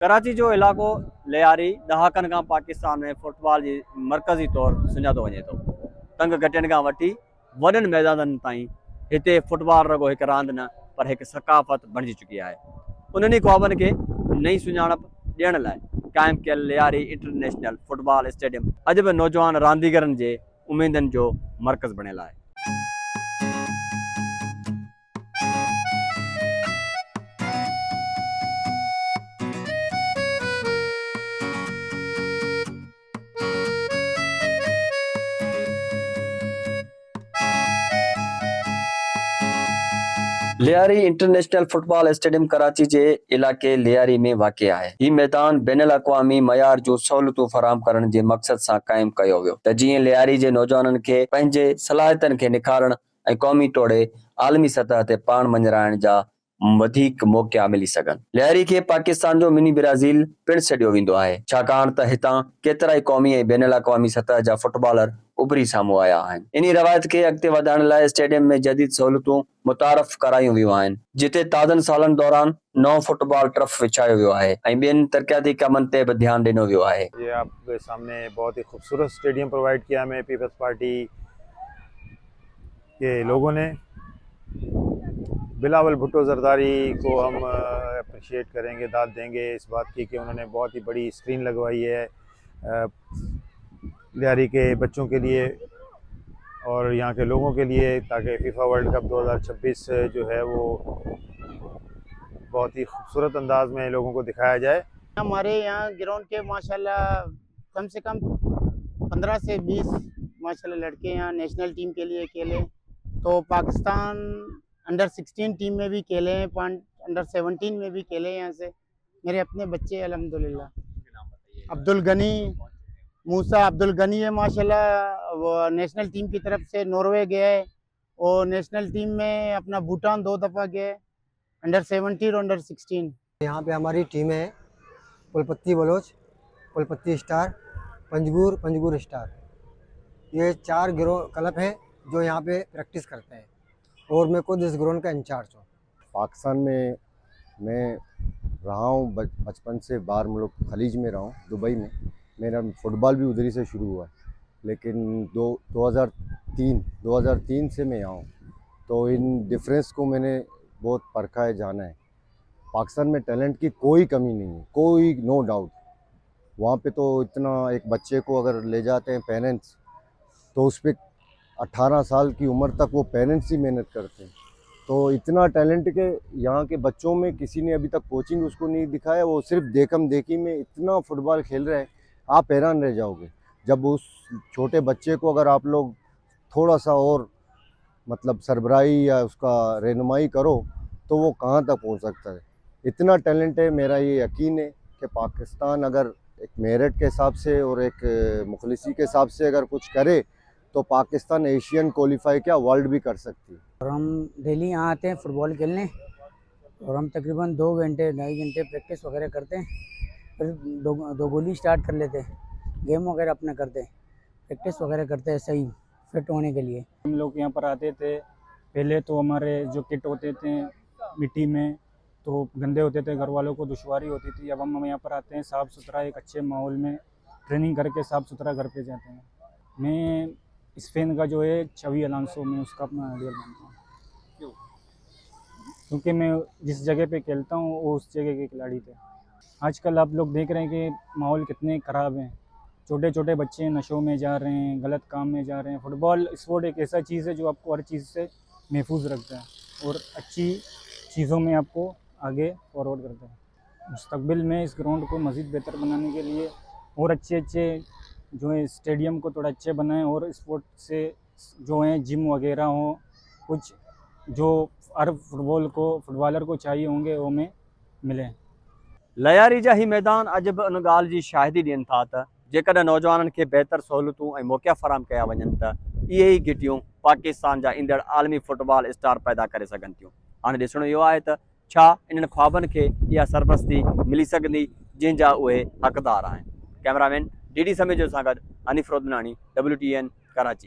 कराची जो इलाको लियारी दहाकनि खां पाकिस्तान में फुटबॉल जी मरकज़ी तौर सुञातो वञे थो। तंग घटियुनि खां वठी वॾनि मैदाननि ताईं हिते फुटबॉल रुगो हिकु रांदि न पर हिकु सकाफ़त बणिजी चुकी आहे। उन्हनि ख्वाबनि खे नई सुञाणप ॾियण लाइ क़ाइमु कयल लियारी इंटरनेशनल फुटबॉल स्टेडियम अॼु बि नौजवान रांदीगरनि जे उमेदनि जो मर्कज़ बणियल आहे। Lyari international football stadium Karachi जे इलाके लियारी में वाक़ आहे। ही मैदान बैनुल अक़वामी मयार जूं सहूलियतूं फराहम करण जे मक़सद सां क़ाइमु कयो वियो त जीअं लियारी जे नौजवाननि खे पंहिंजे सलाहियतनि खे निखारण ऐं क़ौमी तोड़े आलमी सतह ते पाण मंझराइण जा वधीक मौक़ा मिली सघनि। लियारी खे पाकिस्तान जो मिनी ब्राज़ील पिणु सॾियो वेंदो आहे, छाकाणि त हितां केतिरा ई क़ौमी ऐं बैनुल अक़वामी सतह जा फुटबॉलर उभरी साम्हूं आया आहिनि। इन रवायत खे अॻिते वधाइण लाइ स्टेडियम में जदीद सहूलियतूं मुतारफ़ करायूं वियूं आहिनि, जिते ताज़नि सालनि दौरान नओं फुटबॉल टर्फ विछायो वियो आहे ऐं ॿियनि तरक़ियाती कमनि ते बि ध्यानु ॾिनो वियो आहे। ये आपके सामने बहुत ही खूबसूरत स्टेडियम प्रोवाइड किया हमें पीपल्स पार्टी के लोगों ने। बिलावल भुट्टो जरदारी को हम अप्रिशिएट करेंगे, दाद देंगे इस बात की कि उन्होंने बहुत ही बड़ी स्क्रीन लगवाई है लियारी के बच्चों के लिए और यहाँ के लोगों के लिए, ताकि फीफा वर्ल्ड कप 2026 जो है वो बहुत ही खूबसूरत अंदाज में लोगों को दिखाया जाए। हमारे यहाँ ग्राउंड के माशाल्लाह कम से कम 15 से 20 माशाल्लाह लड़के यहाँ नेशनल टीम के लिए खेले। तो पाकिस्तान अंडर 16 टीम में भी खेले हैं, अंडर 17 में भी खेले यहाँ से मेरे अपने बच्चे अल्हम्दुलिल्लाह। अब्दुल गनी मूसा अब्दुल गनी है माशाल्लाह, वो नेशनल टीम की तरफ से नॉर्वे गया है और नेशनल टीम में अपना भूटान 2 दफ़ा गया है, अंडर 17 और अंडर 16। यहाँ पे हमारी टीम है पुलपत्ती बलोच, पुलपत्ती स्टार, पंजगूर स्टार। ये 4 क्लब हैं जो यहाँ पे प्रैक्टिस करते हैं और मैं खुद इस ग्राउंड का इंचार्ज हूँ। पाकिस्तान में मैं रहा हूँ बचपन से, बाहर मुल्क खलीज में रहा हूँ, दुबई में। मेरा फुटबॉल भी उधर ही से शुरू हुआ है, लेकिन 2003 से मैं यहाँ हूँ, तो इन डिफरेंस को मैंने बहुत परखा है, जाना है। पाकिस्तान में टैलेंट की कोई कमी नहीं है, कोई नो डाउट। वहाँ पे तो इतना एक बच्चे को अगर ले जाते हैं पेरेंट्स, तो उस पर 18 साल की उम्र तक वो पेरेंट्स ही मेहनत करते हैं। तो इतना टैलेंट के यहाँ के बच्चों में किसी ने अभी तक कोचिंग उसको नहीं दिखाया, वो सिर्फ देखम देखी में इतना फुटबॉल खेल रहे हैं, आप हैरान रह जाओगे। जब उस छोटे बच्चे को अगर आप लोग थोड़ा सा और मतलब सरबराही या उसका रहनुमाई करो तो वो कहाँ तक पहुँच सकता है। इतना टैलेंट है। मेरा ये यकीन है कि पाकिस्तान अगर एक मेरिट के हिसाब से और एक मुखलिसी के हिसाब से अगर कुछ करे तो पाकिस्तान एशियन क्वालिफाई क्या वर्ल्ड भी कर सकती है। और हम डेली यहाँ आते हैं फुटबॉल खेलने और हम तकरीबन 2 घंटे 2.5 घंटे प्रैक्टिस वगैरह करते हैं, फिर दो गोली स्टार्ट कर लेते हैं, गेम वगैरह अपना करते हैं, प्रैक्टिस वगैरह करते हैं सही फिट होने के लिए। हम लोग यहाँ पर आते थे, पहले तो हमारे जो किट होते थे मिट्टी में तो गंदे होते थे, घर वालों को दुश्वारी होती थी। अब हम यहाँ पर आते हैं साफ़ सुथरा एक अच्छे माहौल में ट्रेनिंग करके साफ़ सुथरा घर पे जाते हैं। मैं स्पेन का जो है छवि अलांसो में उसका अपना आइडियल मानता हूँ, क्योंकि मैं जिस जगह पे खेलता हूँ वो उस जगह के खिलाड़ी थे। आजकल आप लोग देख रहे हैं कि माहौल कितने ख़राब हैं, छोटे छोटे बच्चे नशों में जा रहे हैं, गलत काम में जा रहे हैं। फुटबॉल स्पोर्ट एक ऐसा चीज़ है जो आपको हर चीज़ से महफूज रखता है और अच्छी चीज़ों में आपको आगे फॉरवर्ड करता है। मुस्तकबिल में इस ग्राउंड को मज़ीद बेहतर बनाने के लिए और अच्छे जो है स्टेडियम को थोड़ा अच्छे बनाएं और स्पोर्ट से जो है जिम वगैरह हो, कुछ जो हर फुटबॉलर को चाहिए होंगे वो में मिले। लियारी जा ही मैदान अॼु बि उन ॻाल्हि जी शाहिदी ॾियनि था त जेकॾहिं नौजवाननि खे बहितर सहूलियतूं ऐं मौक़ा फराहम कया वञनि त इहे ई गिटियूं पाकिस्तान जा ईंदड़ आलमी फुटबॉल स्टार पैदा करे सघनि थियूं। हाणे ॾिसणो इहो आहे त छा इन्हनि ख्वाबनि खे इहा सरपरस्ती मिली सघंदी जंहिंजा उहे हक़दार आहिनि। कैमरामैन DD समेजो सां गॾु हनीफ रोदनानी, WTN कराची।